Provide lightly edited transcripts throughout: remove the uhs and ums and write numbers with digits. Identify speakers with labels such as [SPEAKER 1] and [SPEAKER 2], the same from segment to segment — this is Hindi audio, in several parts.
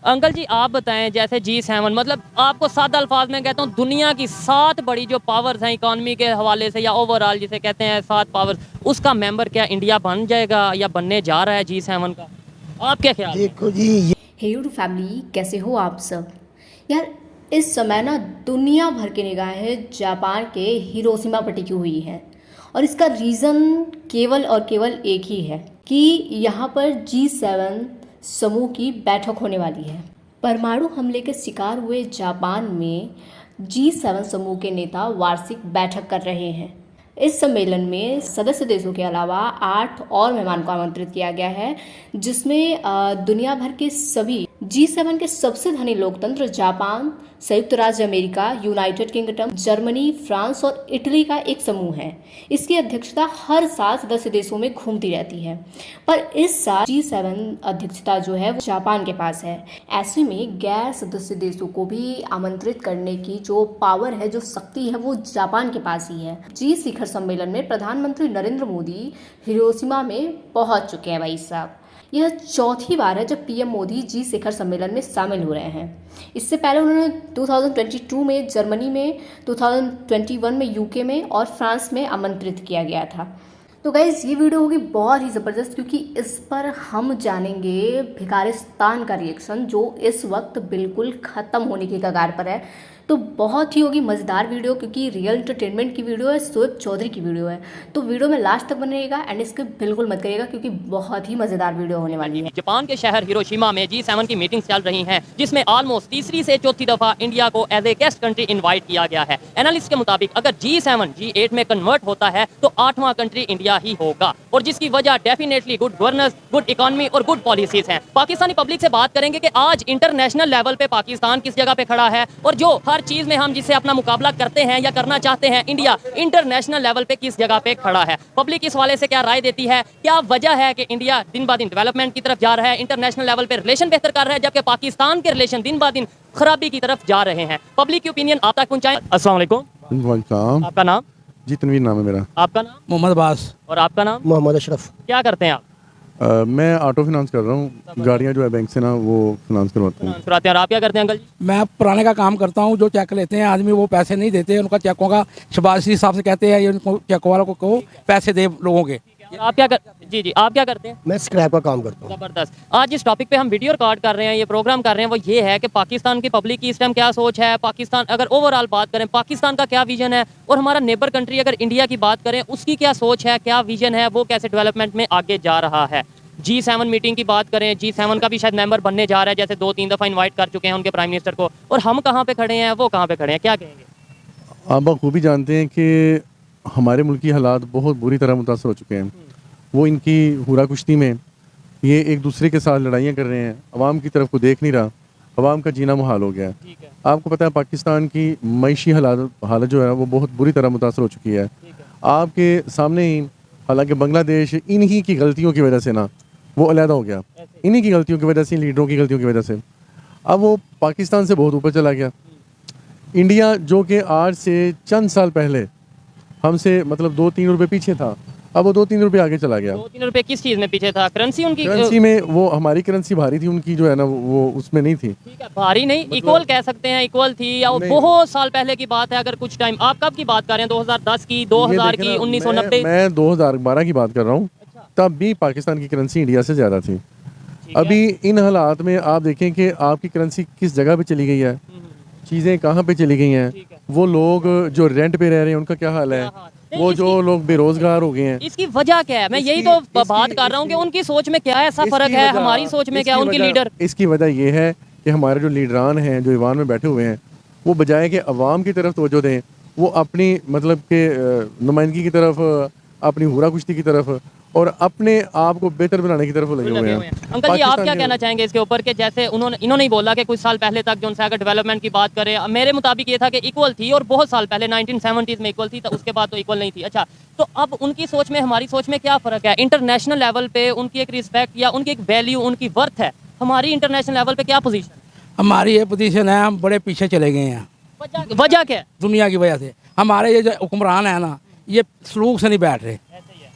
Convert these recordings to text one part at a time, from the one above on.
[SPEAKER 1] अंकल जी आप बताएं, जैसे G7 मतलब आपको सादा अल्फाज में कहता हूँ, दुनिया की 7 बड़ी जो पावर्स हैं इकोनॉमी के हवाले से या ओवरऑल जिसे कहते हैं 7 पावर्स, उसका मेंबर क्या इंडिया बन जाएगा या बनने जा रहा है G7 का? आप क्या ख्याल?
[SPEAKER 2] देखो जी
[SPEAKER 3] हे यूट्यूब फैमिली, कैसे हो आप सब। यार इस समय ना दुनिया भर की निगाहें जापान के हिरोशिमा पर टिकी हुई है और इसका रीज़न केवल और केवल एक ही है कि यहाँ पर G7 समूह की बैठक होने वाली है। परमाणु हमले के शिकार हुए जापान में G7 समूह के नेता वार्षिक बैठक कर रहे हैं। इस सम्मेलन में सदस्य देशों के अलावा 8 और मेहमान को आमंत्रित किया गया है, जिसमें दुनिया भर के सभी G7 के सबसे धनी लोकतंत्र जापान, संयुक्त राज्य America, United kingdom, Germany, France और इटली का एक समूह है। इसकी अध्यक्षता हर साल सदस्य देशों में घूमती रहती है, पर इस साल G7 अध्यक्षता जो है वो जापान के पास है। ऐसे में गैर सदस्य देशों को भी आमंत्रित करने की जो पावर है, जो शक्ति है, वो जापान के पास ही है। जी शिखर सम्मेलन में प्रधानमंत्री नरेंद्र मोदी हिरोशिमा में पहुंच चुके हैं भाई साहब। यह चौथी बार है जब पीएम मोदी जी शिखर सम्मेलन में शामिल हो रहे हैं। इससे पहले उन्होंने 2022 में जर्मनी में, 2021 में यूके में और फ्रांस में आमंत्रित किया गया था। तो गाइज़ ये वीडियो होगी बहुत ही ज़बरदस्त, क्योंकि इस पर हम जानेंगे भिखारिस्तान का रिएक्शन जो इस वक्त बिल्कुल ख़त्म होने की कगार पर है। तो बहुत ही होगी मज़ेदार वीडियो, क्योंकि रियल एंटरटेनमेंट की वीडियो है, शोएब चौधरी की वीडियो है। तो वीडियो में लास्ट तक बनेगा एंड इसके बिल्कुल मत करिएगा, क्योंकि बहुत ही मज़ेदार वीडियो होने वाली है।
[SPEAKER 1] जापान के शहर हिरोशिमा में G7 की मीटिंग चल रही हैं, जिसमें ऑलमोस्ट तीसरी से चौथी दफा इंडिया को as a guest country invite किया गया है। एनालिस्ट के मुताबिक अगर G7 G8 में कन्वर्ट होता है तो 8वां कंट्री इंडिया ही होगा, और जिसकी वजह definitely good governance, good economy और गुड पॉलिसीज हैं। पाकिस्तानी पब्लिक से बात करेंगे कि आज इंटरनेशनल लेवल पे पाकिस्तान किस जगह पे खड़ा है, और जो हर चीज में हम जिससे अपना मुकाबला करते हैं या करना चाहते हैं, इंडिया इंटरनेशनल लेवल पे किस जगह पे खड़ा है। पब्लिक इस वाले से क्या राय देती है, क्या वजह है कि इंडिया दिन ब दिन डेवलपमेंट की तरफ जा रहा है, इंटरनेशनल लेवल पे रिलेशन बेहतर कर रहा है, जबकि पाकिस्तान के रिलेशन दिन ब दिन खराबी की तरफ जा रहे हैं। पब्लिक की ओपिनियन आप तक पहुंचाएं। अस्सलाम वालेकुम। आपका नाम?
[SPEAKER 2] जी तनवीर नाम है मेरा।
[SPEAKER 1] आपका नाम?
[SPEAKER 4] मोहम्मद अब्बास।
[SPEAKER 1] और आपका नाम?
[SPEAKER 2] मोहम्मद अशरफ।
[SPEAKER 1] क्या करते हैं आप?
[SPEAKER 2] मैं ऑटो फाइनेंस कर रहा हूँ, गाड़ियाँ जो है बैंक से ना वो फाइनेंस करवाते हैं।
[SPEAKER 1] कराते हैं। और आप क्या करते हैं अंकल जी?
[SPEAKER 4] मैं पुराने का काम करता हूँ। जो चेक लेते हैं आदमी वो पैसे नहीं देते, उनका चेकों का शबाशी साहब से कहते हैं ये उनको चेक वालों को पैसे दे लोगों के।
[SPEAKER 1] आप क्या कर जी आप क्या करते हैं?
[SPEAKER 2] मैं स्क्रैप का काम करता हूँ।
[SPEAKER 1] जबरदस्त। आज जिस टॉपिक पे हम वीडियो रिकॉर्ड कर रहे हैं, ये प्रोग्राम कर रहे हैं, वो ये है कि पाकिस्तान की पब्लिक की इस टाइम क्या सोच है, पाकिस्तान अगर ओवरऑल बात करें पाकिस्तान का क्या विजन है, और हमारा नेबर कंट्री अगर इंडिया की बात करें उसकी क्या सोच है, क्या विजन है, वो कैसे डेवलपमेंट में आगे जा रहा है। G7 मीटिंग की बात करें, G7 का भी शायद मेंबर बनने जा रहा है, जैसे 2-3 दफ़ा इनवाइट कर चुके हैं उनके प्राइम मिनिस्टर को, और हम कहाँ पे खड़े हैं, वो कहाँ पे खड़े हैं, क्या कहेंगे?
[SPEAKER 2] आप बखूबी जानते हैं कि हमारे मुल्क की हालात बहुत बुरी तरह मुतासर हो चुके हैं। वो इनकी हुरा कुश्ती में ये एक दूसरे के साथ लड़ाइयाँ कर रहे हैं, अवाम की तरफ को देख नहीं रहा, अवाम का जीना मुहाल हो गया है। आपको पता है पाकिस्तान की मईशी हालत जो है वो बहुत बुरी तरह मुतासर हो चुकी है। आपके सामने ही, हालांकि बांग्लादेश इन्हीं की गलतियों की वजह से ना वो अलहदा हो गया, इन्हीं की गलतियों की वजह से, लीडरों की गलतियों की वजह से अब वो पाकिस्तान से बहुत ऊपर चला गया। इंडिया जो कि आज से चंद साल पहले हमसे मतलब 2-3 रुपए पीछे था, अब वो 2-3 रुपए आगे चला गया।
[SPEAKER 1] 2-3 रुपए किस चीज़ में पीछे था? करेंसी उनकी?
[SPEAKER 2] करेंसी में वो हमारी करेंसी भारी थी, उनकी जो है ना वो उसमें नहीं थी।
[SPEAKER 1] ठीक है, भारी नहीं, इक्वल कह सकते हैं, इक्वल थी, या वो बहुत साल पहले की बात है। अगर कुछ टाइम, आप कब की बात कर रहे हैं? 2010 की, 2000 की, 1990?
[SPEAKER 2] मैं 2012 की बात कर रहा हूँ। तब भी पाकिस्तान की करेंसी इंडिया से ज़्यादा थी। अभी इन हालात में आप देखें कि आपकी करेंसी किस जगह पे चली गई है, चीज़ें कहाँ पे चली गई हैं, वो लोग जो रेंट पे रह रहे हैं उनका क्या हाल है, वो जो लोग बेरोजगार हो गए हैं।
[SPEAKER 1] इसकी वजह क्या है? मैं यही तो बात कर रहा हूँ कि उनकी सोच में क्या ऐसा फर्क है, हमारी सोच में क्या, उनकी लीडर।
[SPEAKER 2] इसकी वजह ये है कि हमारे जो लीडरान हैं, जो ईवान में बैठे हुए हैं, वो बजाय कि अवाम की तरफ तवज्जो दें, वो अपनी मतलब के नुमाइंदगी की तरफ, अपनी हुरा कुश्ती की तरफ और अपने आप को बेहतर बनाने की तरफ लगे हुए हैं।
[SPEAKER 1] अंकल जी आप क्या कहना चाहेंगे इसके ऊपर कि जैसे इन्होंने ही बोला कि कुछ साल पहले तक जो अगर डेवलपमेंट की बात करें, मेरे मुताबिक ये था कि इक्वल थी, और बहुत साल पहले 1970s में इक्वल थी, तो उसके बाद तो इक्वल नहीं थी। अच्छा, तो अब उनकी सोच में हमारी सोच में क्या फ़र्क है? इंटरनेशनल लेवल पे उनकी एक रिस्पेक्ट या उनकी एक वैल्यू, उनकी वर्थ है, हमारी इंटरनेशनल लेवल पे क्या पोजीशन?
[SPEAKER 4] हमारी ये पोजीशन है, हम बड़े पीछे चले गए हैं।
[SPEAKER 1] वजह क्या है?
[SPEAKER 4] दुनिया की वजह से। हमारे ये जो हुक्मरान है ना, ये सलूक से नहीं बैठ रहे।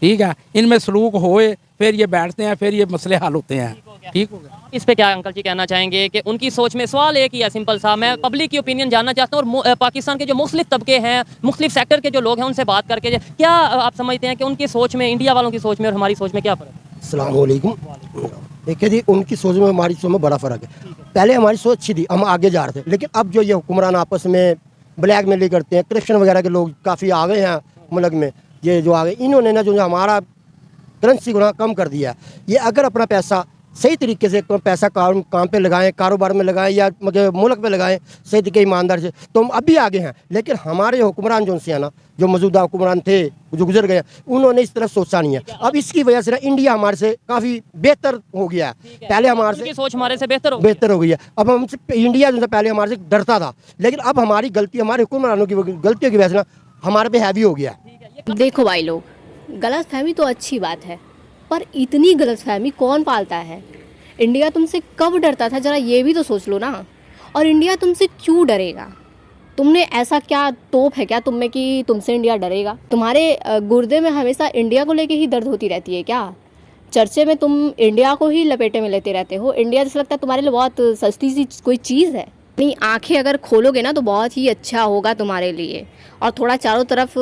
[SPEAKER 4] ठीक है, इनमें सलूक होए फिर ये बैठते हैं, फिर ये मसले हल होते हैं। ठीक हो गया।
[SPEAKER 1] इस पे क्या अंकल जी कहना चाहेंगे कि उनकी सोच में सवाल एक ही है सिंपल सा, मैं पब्लिक की ओपिनियन जानना चाहता हूँ और पाकिस्तान के जो मुख्तलिफ तबके हैं, मुख्तलिफ सेक्टर के जो लोग हैं उनसे बात करके क्या आप समझते हैं कि उनकी सोच में, इंडिया वालों की सोच में और हमारी सोच में क्या फ़र्क है?
[SPEAKER 5] अस्सलाम वालेकुम। देखिए जी, उनकी सोच में हमारी सोच में बड़ा फ़र्क है। पहले हमारी सोच अच्छी थी, हम आगे जा रहे थे, लेकिन अब जो ये हुक्मरान आपस में ब्लैकमेलिंग करते हैं, करप्शन वगैरह के लोग काफ़ी आ गए हैं मुल्क में, ये जो आ गए, इन्होंने ना जो हमारा करेंसी को ना कम कर दिया है। ये अगर अपना पैसा सही तरीके से पैसा काम पे लगाएं, कारोबार में लगाएं या मतलब मुल्क पे लगाएं सही तरीके ईमानदार से, तो हम अभी आगे हैं। लेकिन हमारे हुक्मरान जो से ना, जो मौजूदा हुक्मरान थे जो गुजर गए, उन्होंने इस तरफ सोचा नहीं है। अब इसकी वजह से ना इंडिया हमारे से काफ़ी बेहतर हो गया है। पहले हमारे
[SPEAKER 1] उनकी सोच हमारे से बेहतर
[SPEAKER 5] हो गई है। अब हमसे इंडिया जो पहले हमारे से डरता था, लेकिन अब हमारी गलती, हमारे हुक्मरानों की गलतियों की वजह से ना हमारे पे हैवी हो गया है।
[SPEAKER 3] देखो भाई लोग, गलतफहमी तो अच्छी बात है, पर इतनी गलतफहमी कौन पालता है? इंडिया तुमसे कब डरता था, ज़रा ये भी तो सोच लो ना। और इंडिया तुमसे क्यों डरेगा? तुमने ऐसा क्या तोप है क्या तुम में कि तुमसे इंडिया डरेगा? तुम्हारे गुर्दे में हमेशा इंडिया को लेके ही दर्द होती रहती है क्या? चर्चे में तुम इंडिया को ही लपेटे में लेते रहते हो। इंडिया जैसा लगता है तुम्हारे लिए बहुत सस्ती सी कोई चीज़ है। नहीं, आंखें अगर खोलोगे ना तो बहुत ही अच्छा होगा तुम्हारे लिए। और थोड़ा चारों तरफ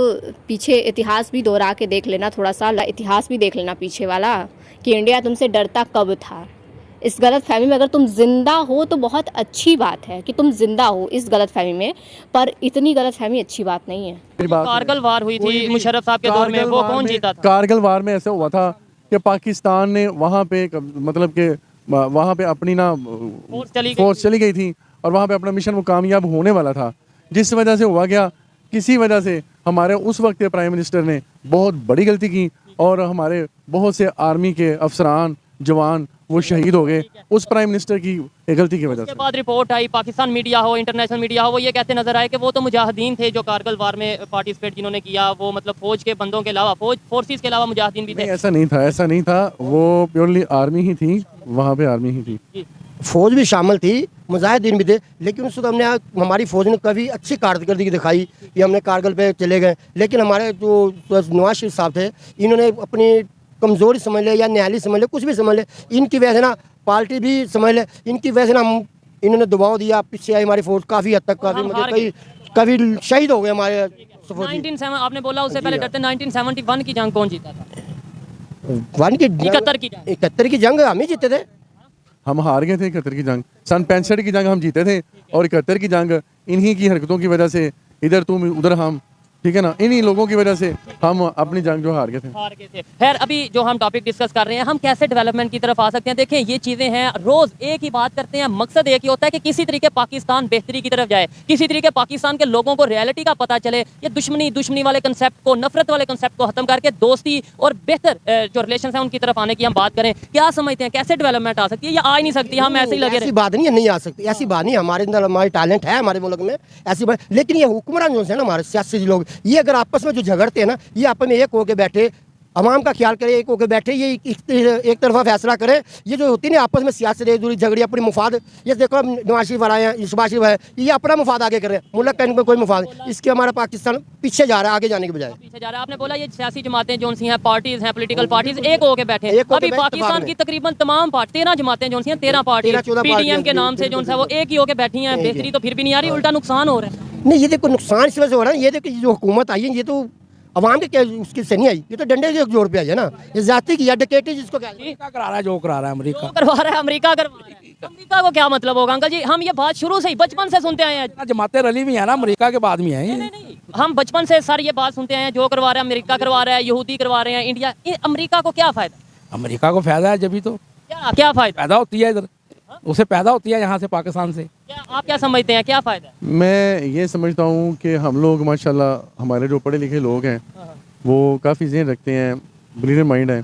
[SPEAKER 3] पीछे इतिहास भी दोहरा के देख लेना, थोड़ा सा इतिहास भी देख लेना पीछे वाला, कि इंडिया तुमसे डरता कब था। इस गलत फहमी में अगर तुम जिंदा हो तो बहुत अच्छी बात है कि तुम जिंदा हो इस गलत फहमी में, पर इतनी गलत फहमी अच्छी बात नहीं है।
[SPEAKER 1] कारगिल वार हुई थी मुशर्रफ साहब के दौर में, वो कौन जीता था?
[SPEAKER 2] कारगिल वार में ऐसा हुआ था कि पाकिस्तान ने वहाँ पे मतलब कि वहाँ पे अपनी ना फोर्स चली गई थी और वहाँ पे अपना मिशन वो कामयाब होने वाला था, जिस वजह से हुआ क्या, किसी वजह से हमारे उस वक्त के प्राइम मिनिस्टर ने बहुत बड़ी गलती की और हमारे बहुत से आर्मी के अफसरान जवान वो शहीद हो गए उस प्राइम मिनिस्टर की गलती की वजह से।
[SPEAKER 1] उसके बाद रिपोर्ट आई, पाकिस्तान मीडिया हो, इंटरनेशनल मीडिया हो, वो ये कहते नजर आए कि वो तो मुजाहिदीन थे जो कारगिल वार में पार्टिसिपेट जिन्होंने किया, वो मतलब फौज के बंदों के अलावा, फोर्सेस के अलावा मुजाहिदीन भी थे।
[SPEAKER 2] ऐसा नहीं था, वो प्योरली आर्मी ही थी, वहाँ पे आर्मी ही थी,
[SPEAKER 5] फौज भी शामिल थी, मुजाहिदीन भी थे, लेकिन उस वक्त हमने हमारी फौज ने कभी अच्छी कारकर्दगी दिखाई कि हमने कारगिल पे चले गए। लेकिन हमारे जो नवाज शरीफ साहब थे, इन्होंने अपनी कमज़ोरी समझ ले या न्यायालय समझ ले, कुछ भी समझ ले, इनकी वजह से ना पार्टी भी समझ ले, इनकी वजह से ना इन्होंने दबाव दिया, पीछे आई हमारी फौज काफ़ी हद तक, काफ़ी मतलब कभी शहीद हो गए हमारे।
[SPEAKER 1] 1970 आपने बोला, उससे पहले डरते 1971 की जंग कौन जीता था?
[SPEAKER 5] 71 की जंग हम ही जीते थे।
[SPEAKER 2] हम हार गए थे 71 की जंग, सन 65 की जंग हम जीते थे और 71 की जंग इन्हीं की हरकतों की वजह से, इधर तुम उधर हम, ठीक है ना, इन्हीं लोगों की वजह से हम अपनी जंग जो हार गए थे।
[SPEAKER 1] खैर, अभी जो हम टॉपिक डिस्कस कर रहे हैं, हम कैसे डेवलपमेंट की तरफ आ सकते हैं। देखें, ये चीज़ें हैं, रोज़ एक ही बात करते हैं, मकसद एक ही होता है कि किसी तरीके पाकिस्तान बेहतरी की तरफ जाए, किसी तरीके पाकिस्तान के लोगों को रियलिटी का पता चले, ये दुश्मनी वाले कंसेप्ट को, नफरत वाले कंसेप्ट को खत्म करके दोस्ती और बेहतर जो रिलेशन है उनकी तरफ आने की हम बात करें। क्या समझते हैं कैसे डेवलपमेंट आ सकती है या आ ही नहीं सकती? हम ऐसे ही लगे
[SPEAKER 5] ऐसी बात नहीं है, नहीं आ सकती, ऐसी बात नहीं। हमारे अंदर हमारी टैलेंट है हमारे मुल्क में, ऐसी बात। लेकिन ये हुक्मरान जो है ना, हमारे सियासी लोग, ये अगर आपस में जो झगड़ते हैं ना, ये आपस में एक होकर बैठे, अवाम का ख्याल करे, एक होकर बैठे, ये एक तरफा फैसला करे। ये जो होती है ना आपस में सियासत दूरी झगड़ी, अपनी मुफाद, ये देखो नवाज शरीफ वाला है, शहबाज शरीफ है, ये अपना मुफाद आगे कर रहे हैं, मुल्क का इनका कोई मुफाद, इसके हमारा पाकिस्तान पीछे जा रहा है, आगे जाने के बजाय
[SPEAKER 1] पीछे जा रहा है। आपने बोला ये सियासी जमातें जो सी हैं, पार्टीज हैं, पॉलिटिकल पार्टीज एक होकर बैठे। अभी पाकिस्तान की तकरीबन तमाम 13 जमातें जो सी हैं, 13 पार्टी पीडीएम के नाम से जो है वो एक ही होकर बैठी हैं। बेहतरी तो फिर भी नहीं आ रही, उल्टा नुकसान हो रहा है।
[SPEAKER 5] नहीं, ये देखो नुकसान इस वजह से हो रहा है। ये देखो जो हुकूमत आई है, ये तो अवाम के क्या उसकी से नहीं आई, ये तो डंडे के जोर पे आई है ना, ये जाति की डकैती जिसको क्या
[SPEAKER 4] करा रहा है, जो करा रहा है अमेरिका,
[SPEAKER 1] करवा रहा है अमेरिका करवा रहा है। अमेरिका को क्या मतलब होगा अंकल जी? हम ये बात शुरू से ही बचपन से सुनते आए हैं,
[SPEAKER 4] जमातें रली भी है ना, अमेरिका के बाद में है।
[SPEAKER 1] नहीं, हम बचपन से सर ये बात सुनते हैं, जो करवा रहा है अमेरिका करवा रहा है, यहूदी करवा रहे हैं, इंडिया। अमेरिका को क्या फायदा?
[SPEAKER 4] अमेरिका को फायदा है, जब ही तो
[SPEAKER 1] क्या फायदा
[SPEAKER 4] पैदा होती है इधर, उसे पैदा होती है यहाँ से, पाकिस्तान से।
[SPEAKER 1] आप क्या समझते हैं, क्या फायदा?
[SPEAKER 2] मैं ये समझता हूँ कि हम लोग माशाल्लाह, हमारे जो पढ़े लिखे लोग हैं वो काफ़ी ज़हन रखते हैं, ब्रिलियंट माइंड है,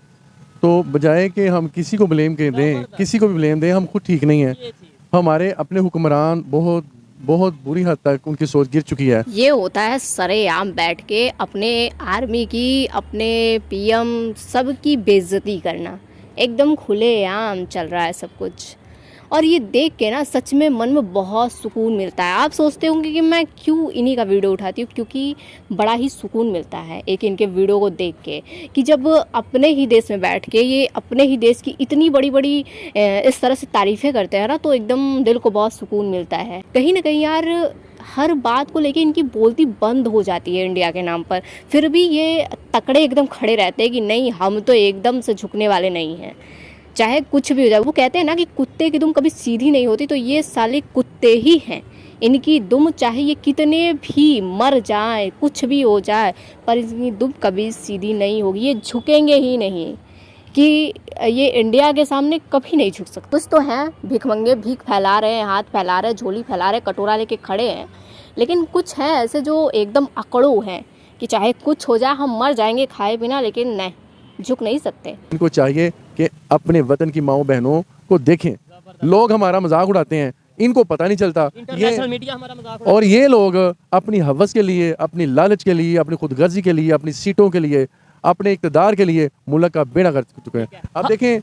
[SPEAKER 2] तो बजाय कि हम किसी को ब्लेम कर दें, किसी को भी ब्लेम दें, हम खुद ठीक नहीं हैं। हमारे अपने हुक्मरान बहुत बुरी हद तक उनकी सोच गिर चुकी है।
[SPEAKER 3] ये होता है सरेआम बैठ के अपने आर्मी की, अपने पीएम सब की बेइज्जती करना, एकदम खुलेआम चल रहा है सब कुछ। और ये देख के ना सच में मन में बहुत सुकून मिलता है। आप सोचते होंगे कि मैं क्यों इन्हीं का वीडियो उठाती हूँ, क्योंकि बड़ा ही सुकून मिलता है एक इनके वीडियो को देख के, कि जब अपने ही देश में बैठ के ये अपने ही देश की इतनी बड़ी बड़ी इस तरह से तारीफ़ें करते हैं ना, तो एकदम दिल को बहुत सुकून मिलता है। कहीं ना कहीं यार हर बात को लेके इनकी बोलती बंद हो जाती है इंडिया के नाम पर, फिर भी ये तकड़े एकदम खड़े रहते हैं कि नहीं, हम तो एकदम से झुकने वाले नहीं हैं, चाहे कुछ भी हो जाए। वो कहते हैं ना कि कुत्ते की दुम कभी सीधी नहीं होती, तो ये साले कुत्ते ही हैं। इनकी दुम चाहे ये कितने भी मर जाए, कुछ भी हो जाए, पर इनकी दुम कभी सीधी नहीं होगी। ये झुकेंगे ही नहीं, कि ये इंडिया के सामने कभी नहीं झुक सकते। कुछ तो हैं भिखमंगे, भीख फैला रहे हैं, हाथ फैला रहे हैं, झोली फैला रहे हैं, कटोरा लेके खड़े हैं, लेकिन कुछ हैं ऐसे जो एकदम अकड़ू हैं कि चाहे कुछ हो जाए, हम मर जाएंगे खाए बिना, लेकिन नहीं, झुक नहीं सकते।
[SPEAKER 2] इनको चाहिए कि अपने वतन की माओ बहनों को देखें। लोग हमारा मजाक उड़ाते हैं, इनको पता नहीं चलता।
[SPEAKER 1] इंटरनेशनल मीडिया हमारा मजाक
[SPEAKER 2] और ये लोग अपनी हवस के लिए, अपनी लालच के लिए, अपनी खुदगर्जी के लिए, अपनी सीटों के लिए, अपने इक़्तिदार के लिए मुल्क का बेड़ा कर चुके हैं। अब देखें,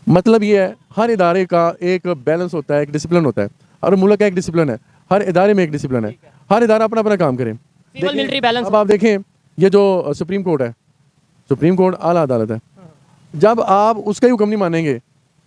[SPEAKER 2] मतलब ये है, हर इदारे का एक बैलेंस होता है, एक डिसिप्लिन होता है, और मुल्क का एक डिसिप्लिन है, हर इदारे में एक डिसिप्लिन है, हर इदारा अपना अपना काम करे।
[SPEAKER 1] Civil military balance.
[SPEAKER 2] अब आप देखें, ये जो सुप्रीम कोर्ट है, सुप्रीम कोर्ट आला अदालत है, जब आप उसका ही हुक्म नहीं मानेंगे,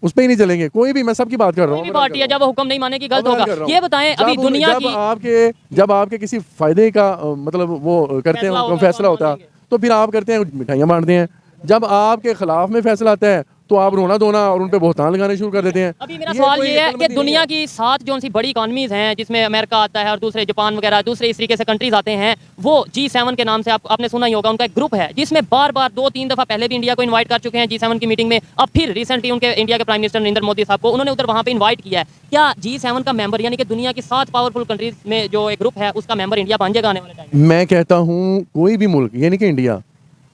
[SPEAKER 2] उस पर ही नहीं चलेंगे, कोई भी, मैं सबकी बात कर रहा हूँ,
[SPEAKER 1] पार्टी है, जब वो हुक्म नहीं मानेगी गलत होगा। ये बताएं, अभी दुनिया की
[SPEAKER 2] जब आपके किसी फायदे का मतलब वो करते हैं, फैसला होता है, तो फिर आप करते हैं मिठाइयाँ बांटते हैं। जब आपके खिलाफ में फैसला आता है तो आप रोना धोना और उन पे बहुतान लगाने शुरू कर देते हैं।
[SPEAKER 1] अभी मेरा सवाल ये है कि दुनिया की 7 जो सी बड़ी इकॉनमीज हैं, जिसमें अमेरिका आता है और दूसरे जापान वगैरह दूसरे इस तरीके से कंट्रीज आते हैं, वो G7 के नाम से आपने सुना ही होगा, उनका एक ग्रुप है जिसमें बार बार 2-3 दफा पहले भी इंडिया को इन्वाइट कर चुके हैं G7 की मीटिंग में। अब फिर रिसेंटली उनके इंडिया के प्राइम मिनिस्टर नरेंद्र मोदी साहब को उन्होंने उधर वहाँ पे इन्वाइट किया है। क्या G7 का मेंबर, यानी कि दुनिया की 7 पावरफुल कंट्रीज में जो एक ग्रुप है, उसका मेंबर इंडिया बन जाएगा आने वाले टाइम में?
[SPEAKER 2] मैं कहता हूँ कोई भी मुल्क, यानी कि इंडिया,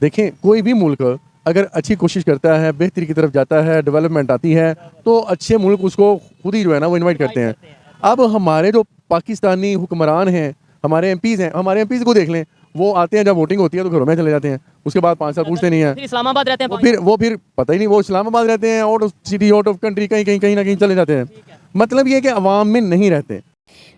[SPEAKER 2] देखें, कोई भी मुल्क अगर अच्छी कोशिश करता है, बेहतरी की तरफ जाता है, डेवलपमेंट आती है, तो अच्छे मुल्क उसको खुद ही जो है ना वो इनवाइट करते हैं। अब हमारे जो पाकिस्तानी हुक्मरान हैं, हमारे एमपीज़ हैं, हमारे एमपीज़ को देख लें, वो आते हैं, जब वोटिंग होती है तो घरों में चले जाते हैं, उसके बाद 5 साल पूछते नहीं हैं।
[SPEAKER 1] फिर इस्लामाबाद रहते हैं,
[SPEAKER 2] वो फिर पता ही नहीं, वो इस्लामाबाद रहते हैं, out of city, out of country, कहीं ना कहीं चले जाते हैं। मतलब ये कि अवाम में नहीं रहते।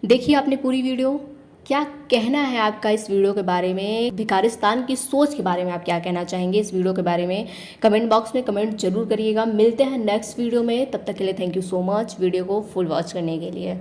[SPEAKER 3] देखिए आपने पूरी वीडियो, क्या कहना है आपका इस वीडियो के बारे में? भिखारिस्तान की सोच के बारे में आप क्या कहना चाहेंगे इस वीडियो के बारे में? कमेंट बॉक्स में कमेंट जरूर करिएगा। मिलते हैं नेक्स्ट वीडियो में, तब तक के लिए thank you so much video को फुल वॉच करने के लिए।